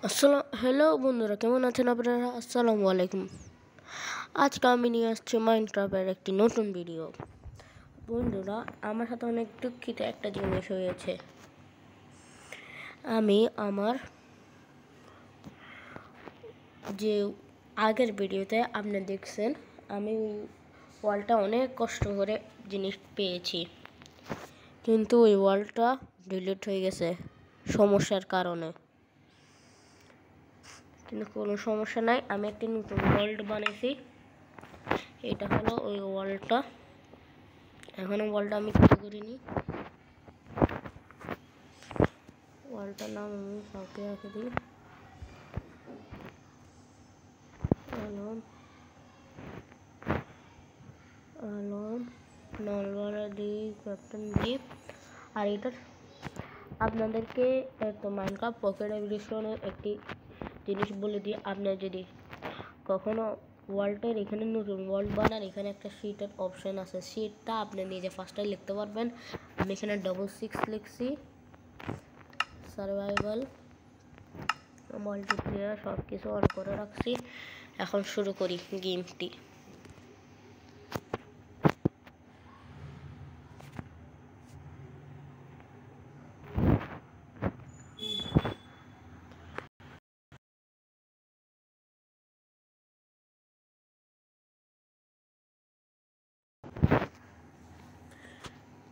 Hello বন্ধুরা, কেমন আছেন আপনারা? আসসালামু আলাইকুম। আজকে আমি নিয়ে আসছি মাইনক্রাফটের একটি নতুন ভিডিও। বন্ধুরা, আমার সাথে অনেক দুঃখিত একটা জিনিস হয়েছে। আমি আমার যে আগের ভিডিওতে আপনি দেখছেন, আমি ওয়ালটা অনেক কষ্ট করে জিনিস পেয়েছি, কিন্তু ওই ওয়ালটা ডিলিট হয়ে গেছে সমস্যার কারণে। কিন্তু কোনো সমস্যা নাই, আমি একটি নতুন ওয়ার্ল্ড বানাইছি। এটা হলো ওই ওয়ালটা। এখনো ওয়ালটা আমি তৈরি করিনি। ওয়ালটার নাম আমি কাউকে রেখে দিই, আলম আলম নলবাড়া দি ক্যাপ্টেন দি। আর এটা আপনাদেরকে তো মাইনক্রাফট পকেট এডিশনের একটি জিনিস বলে দিই। আপনার যদি কখনো ওয়ার্ল্ডের এখানে নতুন ওয়ার্ল্ড বানান, এখানে একটা শিটের অপশন আছে, শিটটা আপনি নিজে ফার্স্টে লিখতে পারবেন। আমি এখানে 666 লিখছি। সার্ভাইভাল, মাল্টিপ্লেয়ার সব কিছু অন করে রাখছি। এখন শুরু করি গেমটি।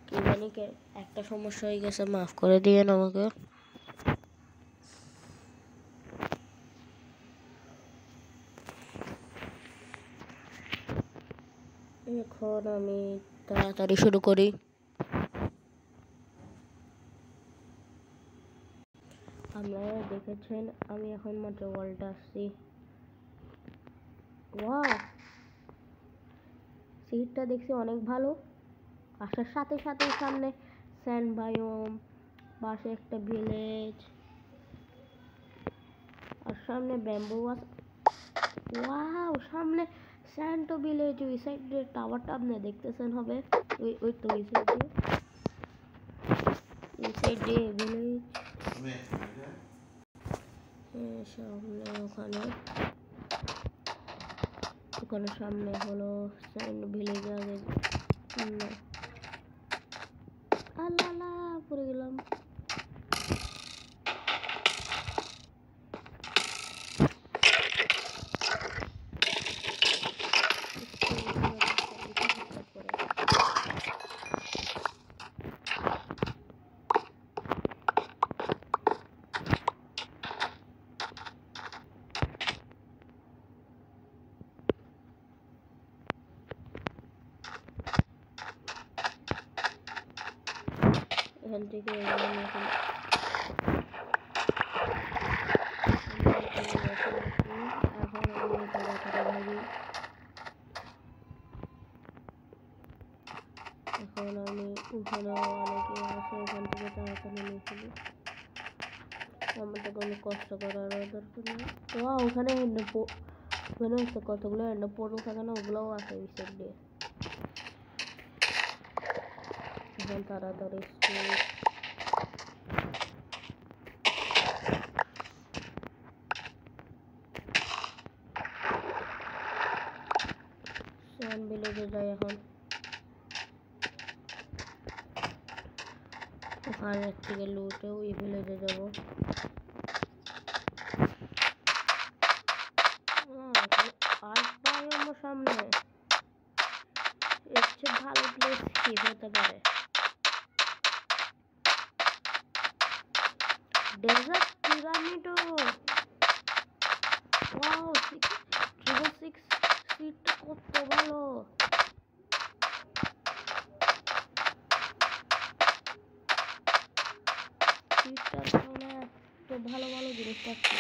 কি জানি একটা সমস্যা হয়ে গেছে, মাফ করে দিয়েন আমাকে। এখন আমি তাড়াতাড়ি শুরু করি। আপনারা দেখেছেন আমি এখন মাত্র ওয়ালটা আসছি। ওয়াও, সিটটা দেখছি অনেক ভালো। আসার সাথে সাথে সামনে স্যান্ড বায়োম, পাশে একটা ভিলেজ, আর সামনে ব্যাম্বু গাছ। ওয়াও, সামনে স্যান্টো ভিলেজ। ওই সাইডে টাওয়ারটা আপনি দেখতেছেন হবে, ওই তো ওই সাইডে, এই সাইডে ভিলেজ। সামনে ওখানে ওখানে সামনে হলো স্যান্ড ভিলেজ। আগে আল্লাহ পড়ে গেলাম। এখান থেকে এখন আমি ওখানে অনেকে আছে, ওখান থেকে তাড়াতাড়ি নিয়ে ফেলি। আমার তো কোনো কষ্ট করার দরকার নেই। তো ওখানে কতগুলো এন্ড পোর্টাল থাকে না, ওগুলোও আছে ওই সাইড দিয়ে। এখন তাড়াতাড়ি স্যান্ড ভিলেজে যাই। এখন ওখানে থেকে লুটে ওই ভিলেজে যাবো। আর সামনে এর চেয়ে ভালো প্লেস কি হতে পারে? ডেজার্ট পিরামিডও। ওয়াও, 666 সিটটা কত ভালো। সিটটার কারণে এত ভালো ভালো জিনিস পাচ্ছি।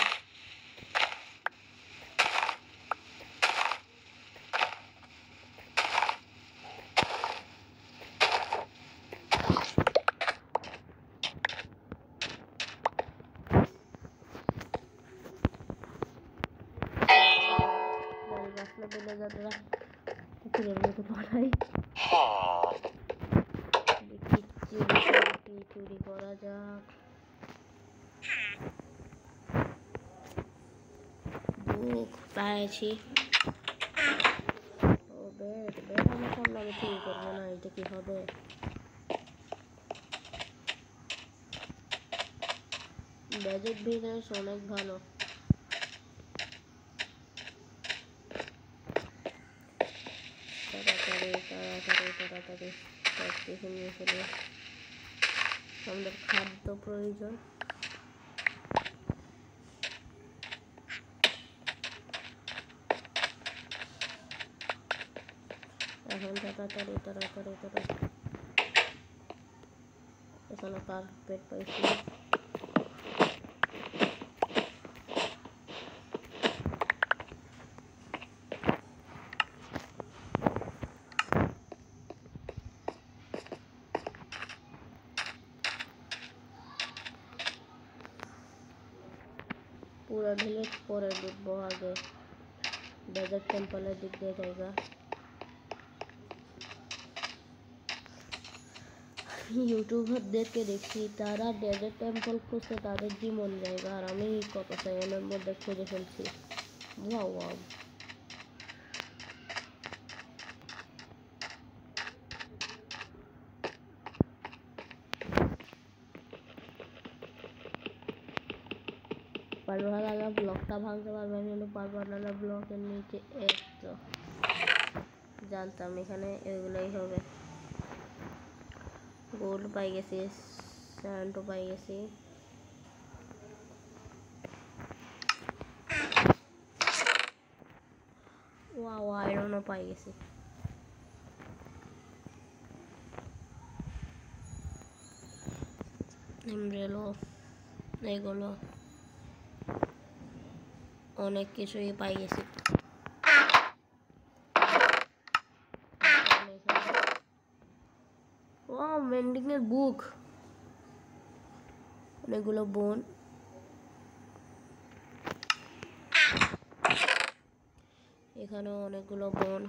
গাছটা পেলে যারা পুকুরের মতো বানাই, দেখি চুরি করা যাক। পেয়েছি। ও বেড আমার সামনে আমি চুরি করবো না, এটা কি হবে? বেডের ভিতরে অনেক ভালো। তাড়াতাড়ি তাড়াতাড়ি তাড়াতাড়ি সব কিছু নিয়ে ফেলে। আমাদের খাদ্য প্রয়োজন। এখন তাড়াতাড়ি তাড়াতাড়ি তাড়াতাড়ি এখানে কার্পেট পাইছি। পুরো ভিলেজ পরে ঢুকবো, আগে ডেজার্ট টেম্পলের দিক দিয়ে জায়গা। ইউটিউবারদেরকে দেখছি তারা ডেজার্ট টেম্পল খুঁজছে তাদের জীবন জায়গা, আর আমি কত সেকেন্ডের মধ্যে খুঁজে ফেলছি। Wow wow. পারভানালা ব্লকটা ভাঙতে পারবেন, কিন্তু পারভানালা ব্লকের নিচে একটু জানতাম এখানে এগুলোই হবে। গোল্ড পাই গেছি, স্যান্ডও পাই গেছি। ওয়াও আয়রনও পাই গেছি। এমরেলও, এগুলো অনেক কিছুই পাই গেছি। ও মেন্ডিং এর বুক, অনেকগুলো বোন। এখানেও অনেকগুলো বোন।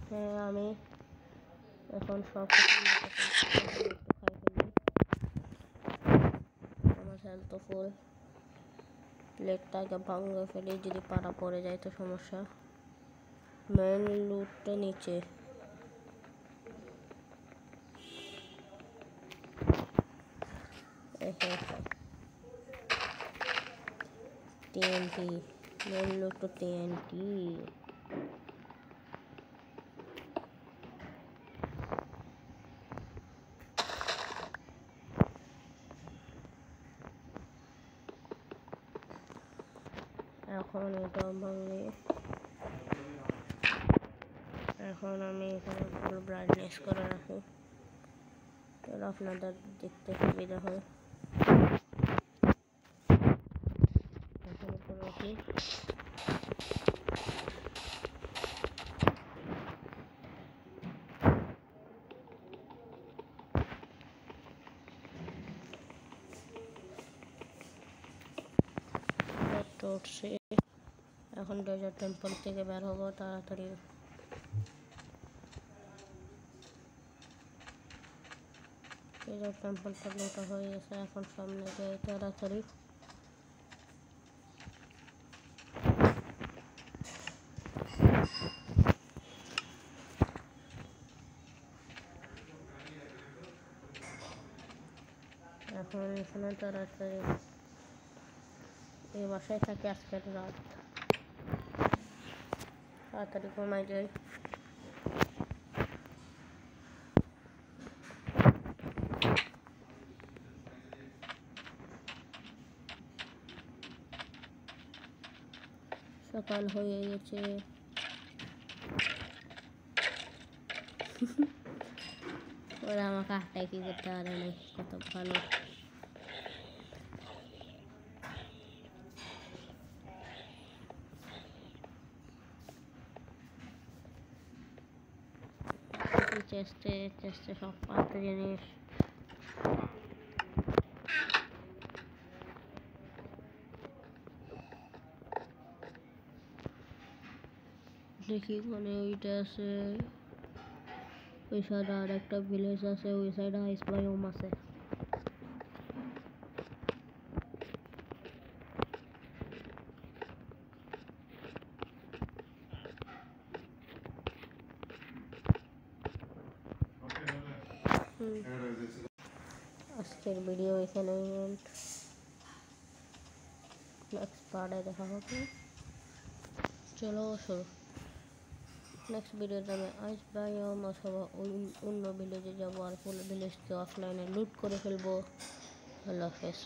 হ্যাঁ আমি এখন সব কিছু খাই ফেলি। আমার হেলথ তো ফুল। প্লেটটাকে ভাঙে ফেলি, যদি পাড়া পড়ে যায় তো সমস্যা। মেন লুটটা নিচে। টিএনটি, মেন লুট তো টিএনটি। এখন এটা ভাঙে। এখন আমি এখানে ফুল ব্রাইটনেস করে রাখি, তাহলে আপনাদের দেখতে সুবিধা হয়। এখন উপরে রাখি। উঠছে। এখন ডেজার্ট টেম্পল থেকে বের হবো তাড়াতাড়ি। ডেজার্ট টেম্পলটা লোটা হয়ে গেছে, এখন সামনে যাই তাড়াতাড়ি। এখন এখানে তাড়াতাড়ি এই বাসায় থাকি আজকের রাত, তাড়াতাড়ি ঘুমাই যাই। সকাল হয়ে গেছে। ওরা আমাকে আটটায় কি করতে পারে না, কত ভালো। চেষ্টা চেষ্টা সব পাতে জিনিস। দেখি মানে ওইটা আছে। ওই সাইডে আর একটা ভিলেজ আছে, ওই সাইডে আইস বায়োম আছে। আজকের ভিডিও এখানে নেক্সট পার্টে দেখা হবে। চলো শুরু। নেক্সট ভিডিওতে আমি আইস বায়োম অথবা অন্য ভিলেজে যাবো আর ফুল ভিলেজকে অফলাইনে লুট করে ফেলবো। আল্লাহ হাফেজ।